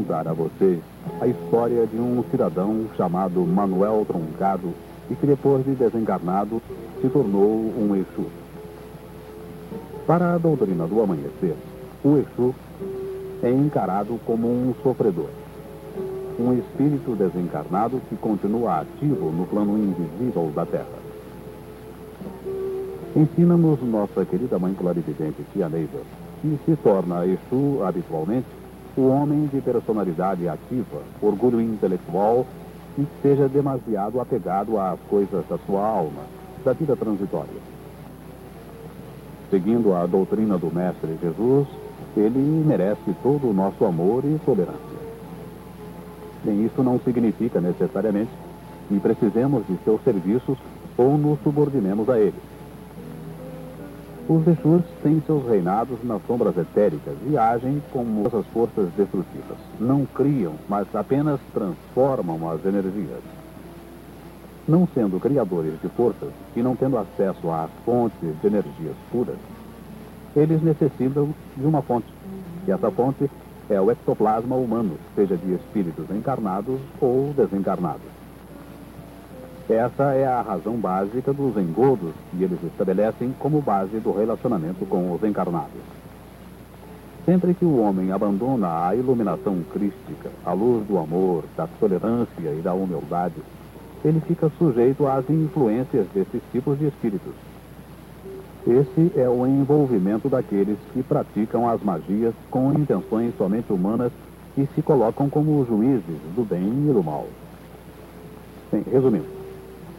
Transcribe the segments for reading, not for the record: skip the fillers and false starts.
contar a vocês a história de um cidadão chamado Manuel Truncado e que depois de desencarnado se tornou um Exu. Para a doutrina do amanhecer, o Exu é encarado como um sofredor, um espírito desencarnado que continua ativo no plano invisível da Terra. Ensina-nos nossa querida mãe clarividente, Tia Neiva, que se torna Exu habitualmente o homem de personalidade ativa, orgulho intelectual e que seja demasiado apegado às coisas da sua alma, da vida transitória. Seguindo a doutrina do Mestre Jesus, ele merece todo o nosso amor e tolerância. Bem, isso não significa necessariamente que precisemos de seus serviços ou nos subordinemos a ele. Os Exus têm seus reinados nas sombras etéricas e agem como essas forças destrutivas. Não criam, mas apenas transformam as energias. Não sendo criadores de forças e não tendo acesso às fontes de energias puras, eles necessitam de uma fonte. E essa fonte é o ectoplasma humano, seja de espíritos encarnados ou desencarnados. Essa é a razão básica dos engodos que eles estabelecem como base do relacionamento com os encarnados. Sempre que o homem abandona a iluminação crística, a luz do amor, da tolerância e da humildade, ele fica sujeito às influências desses tipos de espíritos. Esse é o envolvimento daqueles que praticam as magias com intenções somente humanas e se colocam como juízes do bem e do mal. Bem, resumindo,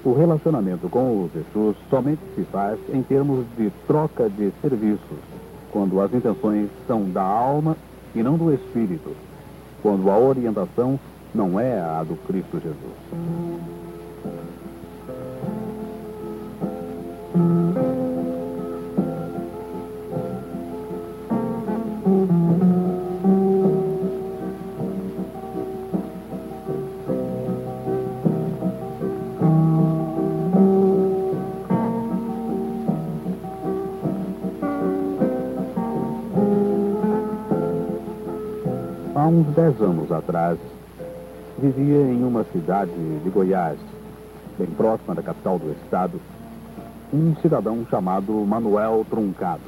o relacionamento com os Exus somente se faz em termos de troca de serviços, quando as intenções são da alma e não do espírito, quando a orientação não é a do Cristo Jesus. Há uns 10 anos atrás, vivia em uma cidade de Goiás, bem próxima da capital do estado, um cidadão chamado Manuel Truncado.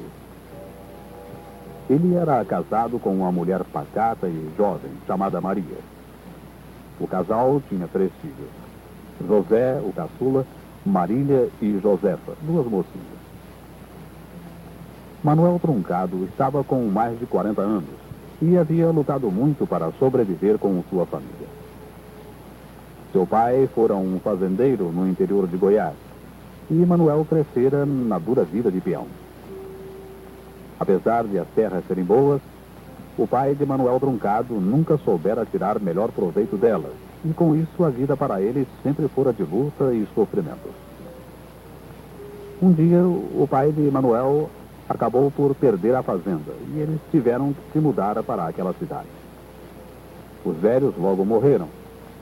Ele era casado com uma mulher pacata e jovem, chamada Maria. O casal tinha 3 filhos: José, o caçula, Marília e Josefa, 2 mocinhas. Manuel Truncado estava com mais de 40 anos e havia lutado muito para sobreviver com sua família. Seu pai fora um fazendeiro no interior de Goiás e Manuel crescera na dura vida de peão. Apesar de as terras serem boas, o pai de Manuel Truncado nunca soubera tirar melhor proveito delas e com isso a vida para ele sempre fora de luta e sofrimentos. Um dia o pai de Manuel acabou por perder a fazenda e eles tiveram que se mudar para aquela cidade. Os velhos logo morreram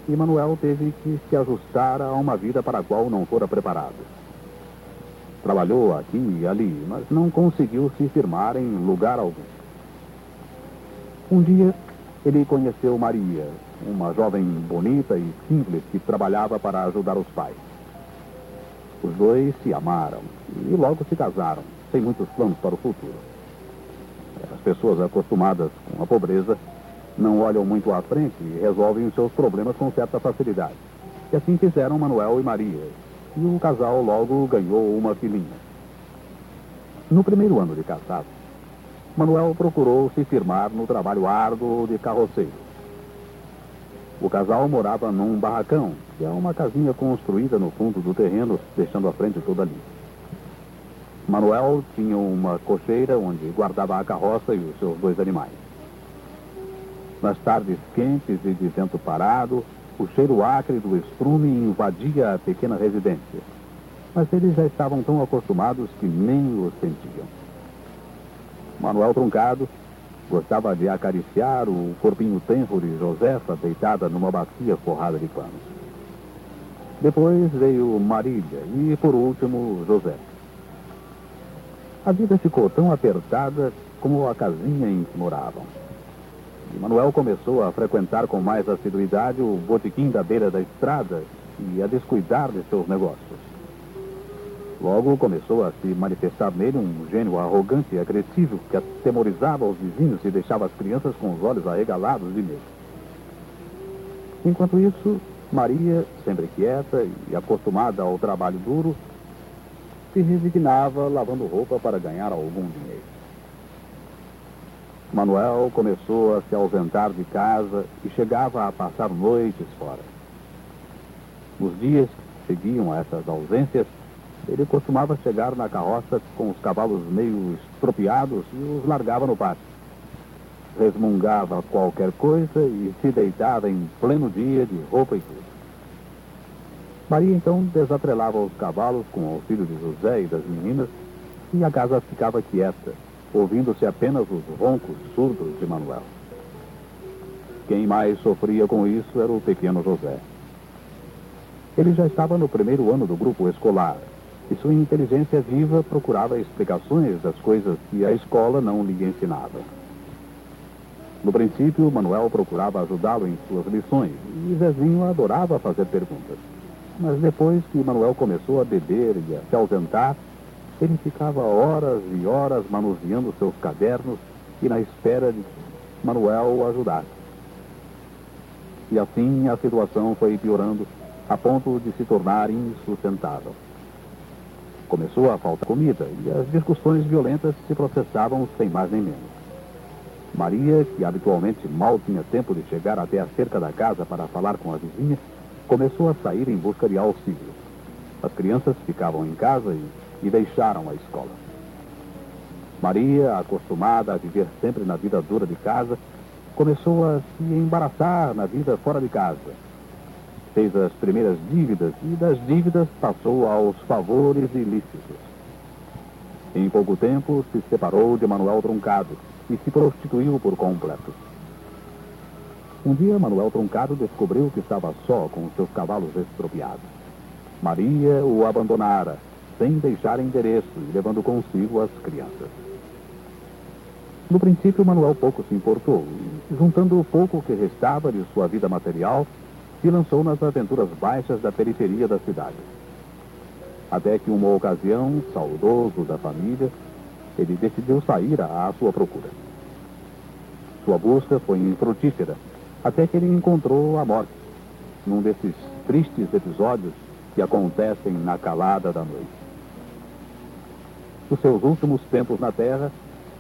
e Manuel teve que se ajustar a uma vida para a qual não fora preparado. Trabalhou aqui e ali, mas não conseguiu se firmar em lugar algum. Um dia ele conheceu Maria, uma jovem bonita e simples que trabalhava para ajudar os pais. Os dois se amaram e logo se casaram, sem muitos planos para o futuro. As pessoas acostumadas com a pobreza não olham muito à frente e resolvem os seus problemas com certa facilidade. E assim fizeram Manuel e Maria, e o casal logo ganhou uma filhinha. No primeiro ano de casado, Manuel procurou se firmar no trabalho árduo de carroceiro. O casal morava num barracão, que é uma casinha construída no fundo do terreno, deixando a frente toda limpa. Manuel tinha uma cocheira onde guardava a carroça e os seus 2 animais. Nas tardes quentes e de vento parado, o cheiro acre do estrume invadia a pequena residência. Mas eles já estavam tão acostumados que nem o sentiam. Manuel Truncado gostava de acariciar o corpinho tenro de Josefa deitada numa bacia forrada de panos. Depois veio Marília e, por último, José. A vida ficou tão apertada como a casinha em que moravam. e Manuel começou a frequentar com mais assiduidade o botequim da beira da estrada e a descuidar de seus negócios. Logo começou a se manifestar nele um gênio arrogante e agressivo que atemorizava os vizinhos e deixava as crianças com os olhos arregalados de medo. Enquanto isso, Maria, sempre quieta e acostumada ao trabalho duro, se resignava lavando roupa para ganhar algum dinheiro. Manuel começou a se ausentar de casa e chegava a passar noites fora. Nos dias que seguiam a essas ausências, ele costumava chegar na carroça com os cavalos meio estropiados e os largava no pátio. Resmungava qualquer coisa e se deitava em pleno dia de roupa e tudo. Maria então desatrelava os cavalos com o auxílio de José e das meninas e a casa ficava quieta, ouvindo-se apenas os roncos surdos de Manuel. Quem mais sofria com isso era o pequeno José. Ele já estava no primeiro ano do grupo escolar e sua inteligência viva procurava explicações das coisas que a escola não lhe ensinava. No princípio, Manuel procurava ajudá-lo em suas lições e Zezinho adorava fazer perguntas. Mas depois que Manuel começou a beber e a se ausentar, ele ficava horas e horas manuseando seus cadernos e na espera de que Manuel o ajudasse. E assim a situação foi piorando a ponto de se tornar insustentável. Começou a faltar comida e as discussões violentas se processavam sem mais nem menos. Maria, que habitualmente mal tinha tempo de chegar até a cerca da casa para falar com a vizinha, começou a sair em busca de auxílio. As crianças ficavam em casa e deixaram a escola. Maria, acostumada a viver sempre na vida dura de casa, começou a se embaraçar na vida fora de casa. Fez as primeiras dívidas e das dívidas passou aos favores ilícitos. Em pouco tempo se separou de Manuel Truncado e se prostituiu por completo. Um dia Manuel Truncado descobriu que estava só com seus cavalos estropiados. Maria o abandonara, sem deixar endereço e levando consigo as crianças. No princípio, Manuel pouco se importou e, juntando o pouco que restava de sua vida material, se lançou nas aventuras baixas da periferia da cidade. Até que uma ocasião, saudoso da família, ele decidiu sair à sua procura. Sua busca foi infrutífera, até que ele encontrou a morte, num desses tristes episódios que acontecem na calada da noite. Nos seus últimos tempos na Terra,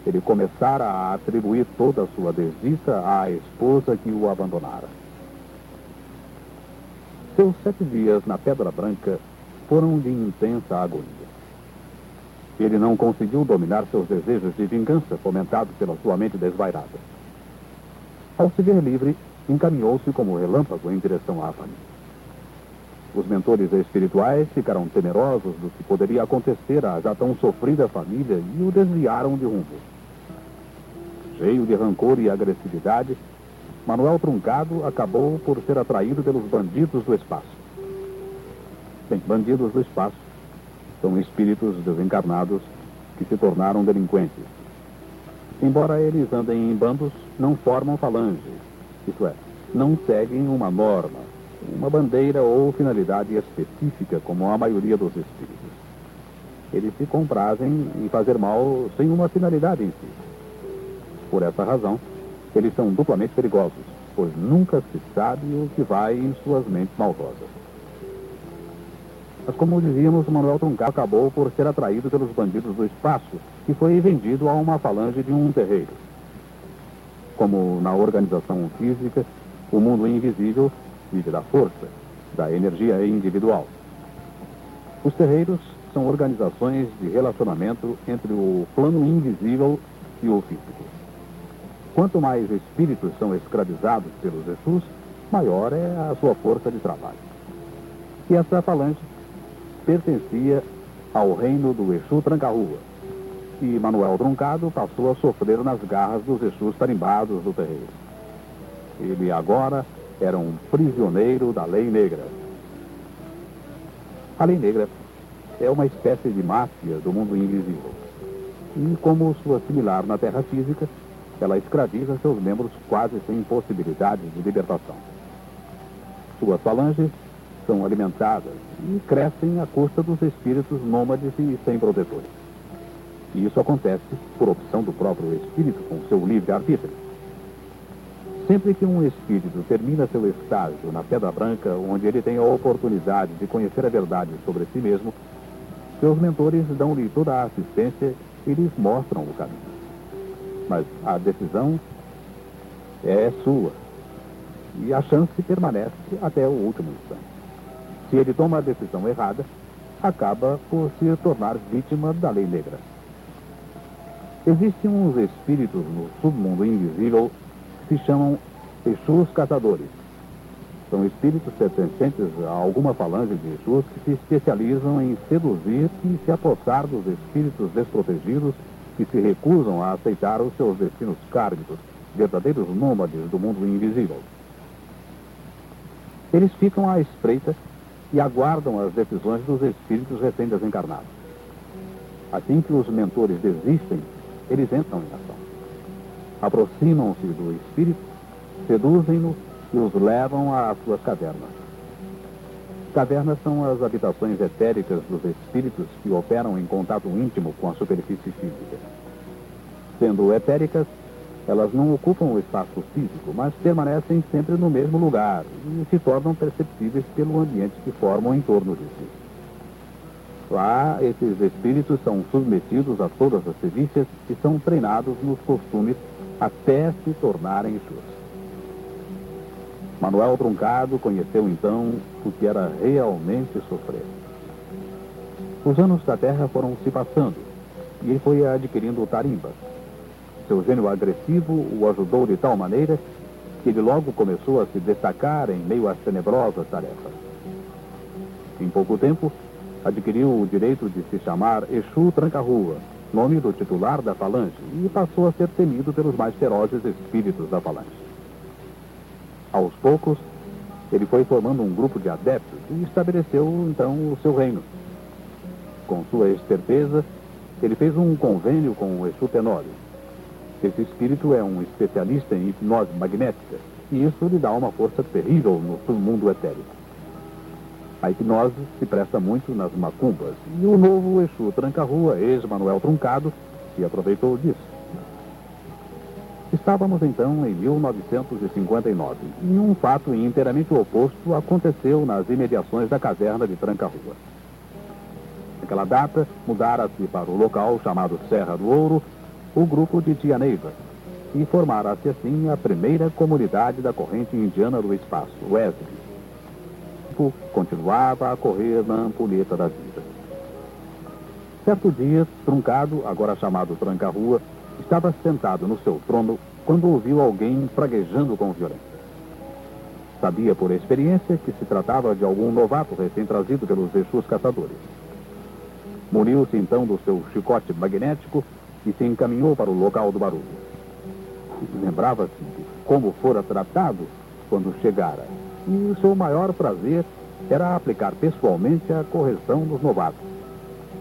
ele começara a atribuir toda a sua desdita à esposa que o abandonara. Seus 7 dias na Pedra Branca foram de intensa agonia. Ele não conseguiu dominar seus desejos de vingança fomentados pela sua mente desvairada. Ao se ver livre, encaminhou-se como relâmpago em direção à família. Os mentores espirituais ficaram temerosos do que poderia acontecer à já tão sofrida família e o desviaram de rumo. Cheio de rancor e agressividade, Manuel Truncado acabou por ser atraído pelos bandidos do espaço. Bem, bandidos do espaço são espíritos desencarnados que se tornaram delinquentes. Embora eles andem em bandos, não formam falange, isto é, não seguem uma norma, uma bandeira ou finalidade específica como a maioria dos espíritos. Eles se comprazem em fazer mal sem uma finalidade em si. Por essa razão, eles são duplamente perigosos, pois nunca se sabe o que vai em suas mentes maldosas. Mas como dizíamos, Manuel Truncado acabou por ser atraído pelos bandidos do espaço e foi vendido a uma falange de um terreiro. Como na organização física, o mundo invisível vive da força, da energia individual. Os terreiros são organizações de relacionamento entre o plano invisível e o físico. Quanto mais espíritos são escravizados pelos Exus, maior é a sua força de trabalho. E essa falange pertencia ao reino do Exu Tranca-Rua, e Manuel Truncado passou a sofrer nas garras dos Exus tarimbados do terreiro. Ele agora era um prisioneiro da Lei Negra. A Lei Negra é uma espécie de máfia do mundo invisível. E como sua similar na Terra física, ela escraviza seus membros quase sem possibilidade de libertação. Suas falanges são alimentadas e crescem à custa dos espíritos nômades e sem protetores. E isso acontece por opção do próprio espírito com seu livre-arbítrio. Sempre que um espírito termina seu estágio na Pedra Branca, onde ele tem a oportunidade de conhecer a verdade sobre si mesmo, seus mentores dão-lhe toda a assistência e lhes mostram o caminho. Mas a decisão é sua, e a chance permanece até o último instante. Se ele toma a decisão errada, acaba por se tornar vítima da lei negra. Existem uns espíritos no submundo invisível que se chamam Exus caçadores. São espíritos pertencentes a alguma falange de Exus que se especializam em seduzir e se apossar dos espíritos desprotegidos que se recusam a aceitar os seus destinos kármicos, verdadeiros nômades do mundo invisível. Eles ficam à espreita e aguardam as decisões dos espíritos recém-desencarnados. Assim que os mentores desistem, eles entram em ação. Aproximam-se do espírito, seduzem-no e os levam às suas cavernas. Cavernas são as habitações etéricas dos espíritos que operam em contato íntimo com a superfície física. Sendo etéricas, elas não ocupam o espaço físico, mas permanecem sempre no mesmo lugar e se tornam perceptíveis pelo ambiente que formam em torno de si. Lá, esses espíritos são submetidos a todas as sevícias e são treinados nos costumes até se tornarem Exus. Manuel Truncado conheceu então o que era realmente sofrer. Os anos da Terra foram se passando e ele foi adquirindo tarimba. Seu gênio agressivo o ajudou de tal maneira que ele logo começou a se destacar em meio às tenebrosas tarefas. Em pouco tempo, adquiriu o direito de se chamar Exu Tranca-Rua, nome do titular da falange, e passou a ser temido pelos mais ferozes espíritos da falange. Aos poucos, ele foi formando um grupo de adeptos e estabeleceu, então, o seu reino. Com sua esperteza, ele fez um convênio com o Exu Tenório. Esse espírito é um especialista em hipnose magnética, e isso lhe dá uma força terrível no submundo etérico. A hipnose se presta muito nas macumbas, e o novo Exu Tranca-Rua, ex-Manuel Truncado, se aproveitou disso. Estávamos então em 1959, e um fato inteiramente oposto aconteceu nas imediações da caverna de Tranca-Rua. Naquela data, mudara-se para o local chamado Serra do Ouro o grupo de Tia Neiva, e formara-se assim a primeira comunidade da corrente indiana do espaço, o Wesley. Continuava a correr na ampulheta da vida. Certo dia, Truncado, agora chamado Tranca-Rua, estava sentado no seu trono quando ouviu alguém praguejando com violência. Sabia por experiência que se tratava de algum novato recém-trazido pelos Exus caçadores. Muniu-se então do seu chicote magnético e se encaminhou para o local do barulho. Lembrava-se de como fora tratado quando chegara, e o seu maior prazer era aplicar pessoalmente a correção dos novatos.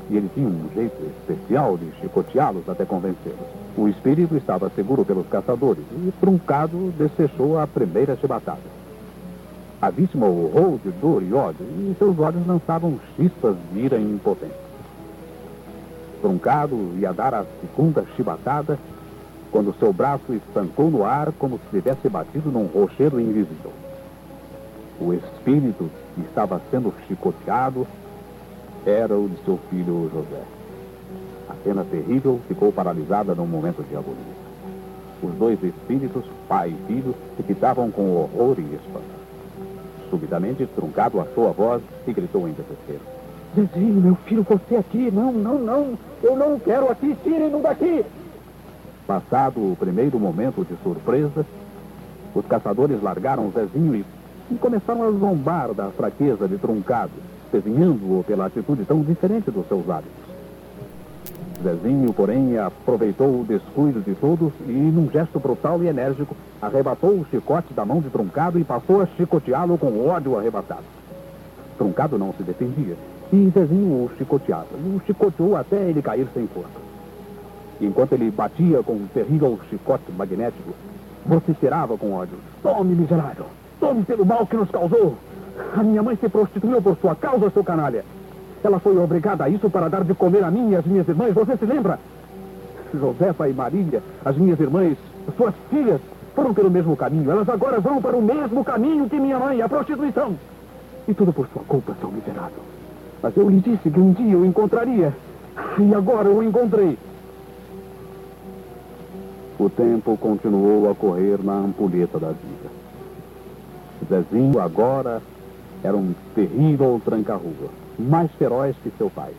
E ele tinha um jeito especial de chicoteá-los até convencê-los. O espírito estava seguro pelos caçadores e Truncado desfechou a primeira chibatada. A vítima urrou de dor e ódio e seus olhos lançavam chispas de ira impotente. Truncado ia dar a segunda chibatada quando seu braço estancou no ar como se tivesse batido num rochedo invisível. O espírito que estava sendo chicoteado era o de seu filho José. A cena terrível ficou paralisada num momento de agonia. Os dois espíritos, pai e filho, se fitavam com horror e espanto. Subitamente, Truncado achou a voz e gritou em desespero. Zezinho, meu filho, você aqui? Não, não, não. Eu não quero aqui. Tirem-no daqui. Passado o primeiro momento de surpresa, os caçadores largaram Zezinho e começaram a zombar da fraqueza de Truncado, desenhando-o pela atitude tão diferente dos seus hábitos. Zezinho, porém, aproveitou o descuido de todos e, num gesto brutal e enérgico, arrebatou o chicote da mão de Truncado e passou a chicoteá-lo com ódio arrebatado. Truncado não se defendia, e Zezinho o chicoteava, e o chicoteou até ele cair sem força. E enquanto ele batia com um terrível chicote magnético, vociferava com ódio. Tome, miserável! Tome pelo mal que nos causou! A minha mãe se prostituiu por sua causa, seu canalha! Ela foi obrigada a isso para dar de comer a mim e às minhas irmãs, você se lembra? Josefa e Marília, as minhas irmãs, suas filhas, foram pelo mesmo caminho. Elas agora vão para o mesmo caminho que minha mãe, a prostituição. E tudo por sua culpa, seu miserável. Mas eu lhe disse que um dia eu encontraria. E agora eu o encontrei. O tempo continuou a correr na ampulheta da vida. Zezinho agora era um terrível tranca-rua, mais feroz que seu pai.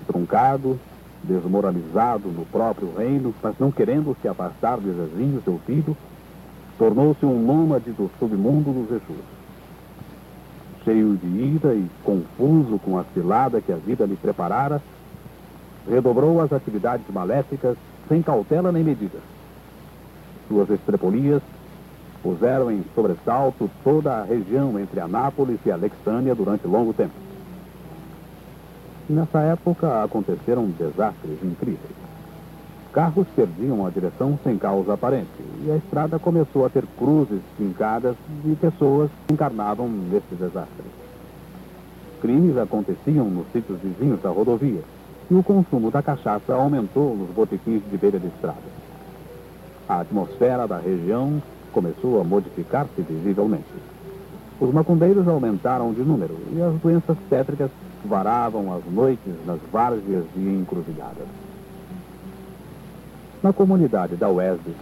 Truncado, desmoralizado no próprio reino, mas não querendo se afastar de Zezinho, seu filho, tornou-se um nômade do submundo dos Exus. Cheio de ira e confuso com a cilada que a vida lhe preparara, redobrou as atividades maléficas sem cautela nem medida. Suas estrepolias puseram em sobressalto toda a região entre Anápolis e Alexânia durante longo tempo. Nessa época aconteceram desastres incríveis. Carros perdiam a direção sem causa aparente e a estrada começou a ter cruzes fincadas de pessoas que encarnavam nesses desastres. Crimes aconteciam nos sítios vizinhos da rodovia e o consumo da cachaça aumentou nos botequins de beira de estrada. A atmosfera da região começou a modificar-se visivelmente. Os macumbeiros aumentaram de número e as doenças tétricas varavam as noites nas várzeas e encruzilhadas. Na comunidade da Oeste,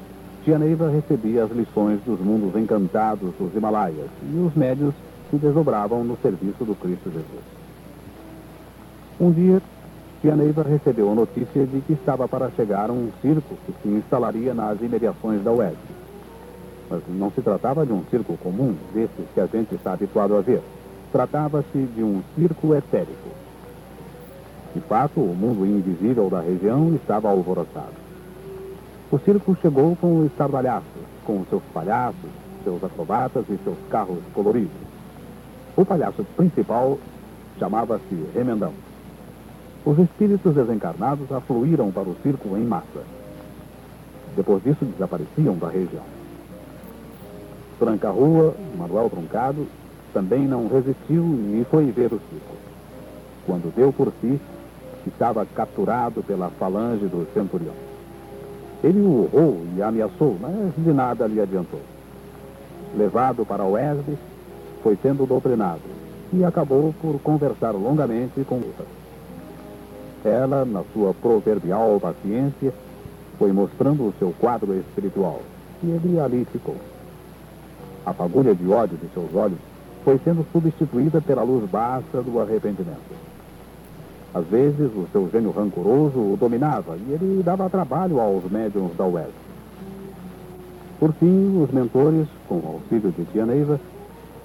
Tia Neiva recebia as lições dos mundos encantados dos Himalaias e os médios se desdobravam no serviço do Cristo Jesus. Um dia, Tia Neiva recebeu a notícia de que estava para chegar um circo que se instalaria nas imediações da Oeste. Mas não se tratava de um circo comum, desses que a gente está habituado a ver. Tratava-se de um circo etérico. De fato, o mundo invisível da região estava alvoroçado. O circo chegou com o estardalhaço, com seus palhaços, seus acrobatas e seus carros coloridos. O palhaço principal chamava-se Remendão. Os espíritos desencarnados afluíram para o circo em massa. Depois disso, desapareciam da região. Tranca-rua, Manuel Truncado, também não resistiu e foi ver o circo. Quando deu por si, estava capturado pela falange do centurião. Ele o urrou e ameaçou, mas de nada lhe adiantou. Levado para Oeste, foi sendo doutrinado e acabou por conversar longamente com Luta. Ela, na sua proverbial paciência, foi mostrando o seu quadro espiritual e ele ali ficou. A fagulha de ódio de seus olhos foi sendo substituída pela luz baixa do arrependimento. Às vezes, o seu gênio rancoroso o dominava e ele dava trabalho aos médiuns da Oeste. Por fim, os mentores, com o auxílio de Tia Neiva,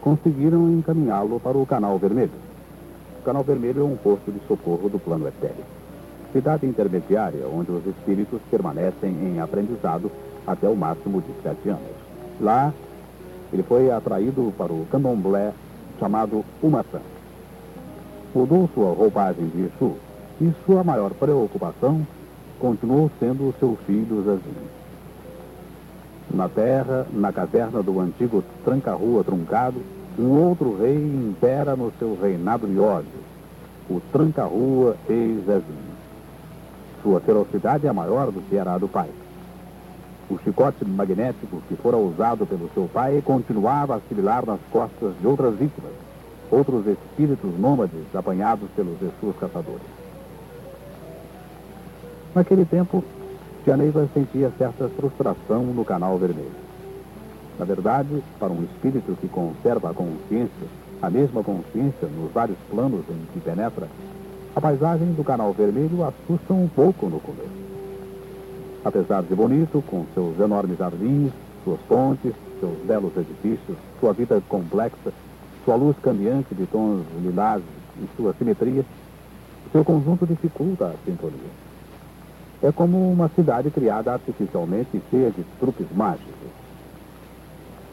conseguiram encaminhá-lo para o Canal Vermelho. O Canal Vermelho é um posto de socorro do plano etéreo. Cidade intermediária onde os espíritos permanecem em aprendizado até o máximo de 7 anos. Lá, ele foi atraído para o candomblé chamado Umatã. Mudou sua roupagem de Exu e sua maior preocupação continuou sendo o seu filho Zezinho. Na terra, na caverna do antigo Tranca-Rua Truncado, um outro rei impera no seu reinado de ódio, o Tranca-Rua ex-Zezinho. Sua ferocidade é maior do que era a do pai. O chicote magnético que fora usado pelo seu pai continuava a sibilar nas costas de outras vítimas, outros espíritos nômades apanhados pelos Exus caçadores. Naquele tempo, Tia Neiva sentia certa frustração no Canal Vermelho. Na verdade, para um espírito que conserva a mesma consciência nos vários planos em que penetra, a paisagem do Canal Vermelho assusta um pouco no começo. Apesar de bonito, com seus enormes jardins, suas pontes, seus belos edifícios, sua vida complexa, sua luz cambiante de tons lilás e sua simetria, seu conjunto dificulta a sintonia. É como uma cidade criada artificialmente e cheia de truques mágicos.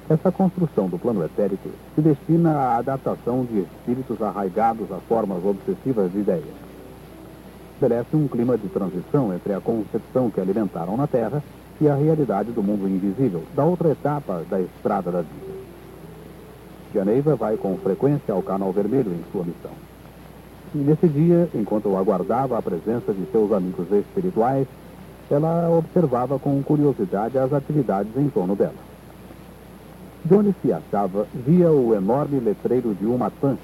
Essa construção do plano etérico se destina à adaptação de espíritos arraigados a formas obsessivas de ideias. estabelece um clima de transição entre a concepção que alimentaram na Terra e a realidade do mundo invisível, da outra etapa da estrada da vida. Tia Neiva vai com frequência ao Canal Vermelho em sua missão. E nesse dia, enquanto aguardava a presença de seus amigos espirituais, ela observava com curiosidade as atividades em torno dela. De onde se achava, via o enorme letreiro de Umatã,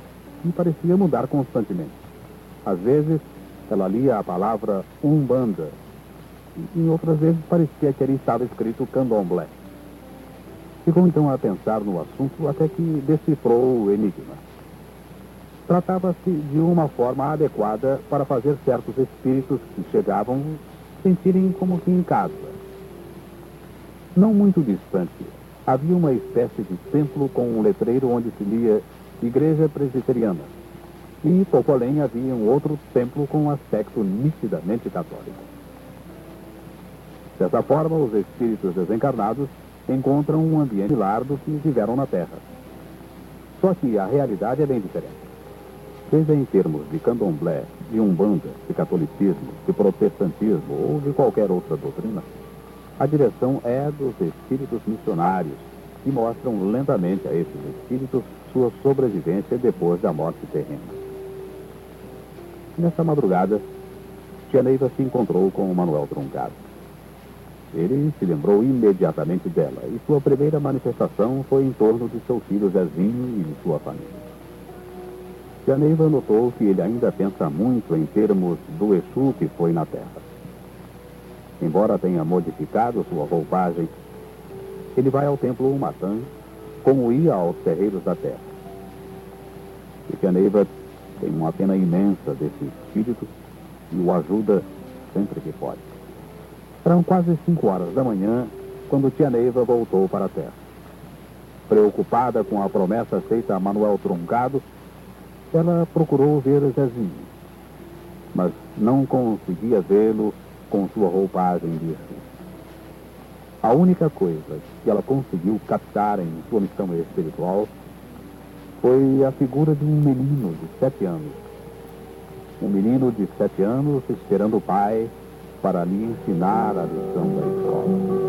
que parecia mudar constantemente. Às vezes, ela lia a palavra Umbanda, e em outras vezes parecia que ali estava escrito Candomblé. Ficou então a pensar no assunto até que decifrou o enigma. Tratava-se de uma forma adequada para fazer certos espíritos que chegavam sentirem como que em casa. Não muito distante, havia uma espécie de templo com um letreiro onde se lia Igreja Presbiteriana. E pouco além havia um outro templo com um aspecto nitidamente católico. Dessa forma, os espíritos desencarnados encontram um ambiente similar do que viveram na Terra. Só que a realidade é bem diferente. Seja em termos de candomblé, de umbanda, de catolicismo, de protestantismo ou de qualquer outra doutrina, a direção é dos espíritos missionários, que mostram lentamente a esses espíritos sua sobrevivência depois da morte terrena. Nessa madrugada, Tia Neiva se encontrou com o Manuel Truncado. Ele se lembrou imediatamente dela, e sua primeira manifestação foi em torno de seu filho Zezinho e de sua família. Tia Neiva notou que ele ainda pensa muito em termos do Exu que foi na Terra. Embora tenha modificado sua roupagem, ele vai ao templo Umatã como ia aos terreiros da Terra. E Tia Neiva tem uma pena imensa desse espírito e o ajuda sempre que pode. Eram quase 5 horas da manhã quando Tia Neiva voltou para a Terra. Preocupada com a promessa feita a Manuel Truncado, ela procurou ver Zezinho, mas não conseguia vê-lo com sua roupagem de Exu. A única coisa que ela conseguiu captar em sua missão espiritual foi a figura de um menino de 7 anos. Um menino de 7 anos esperando o pai para lhe ensinar a lição da escola.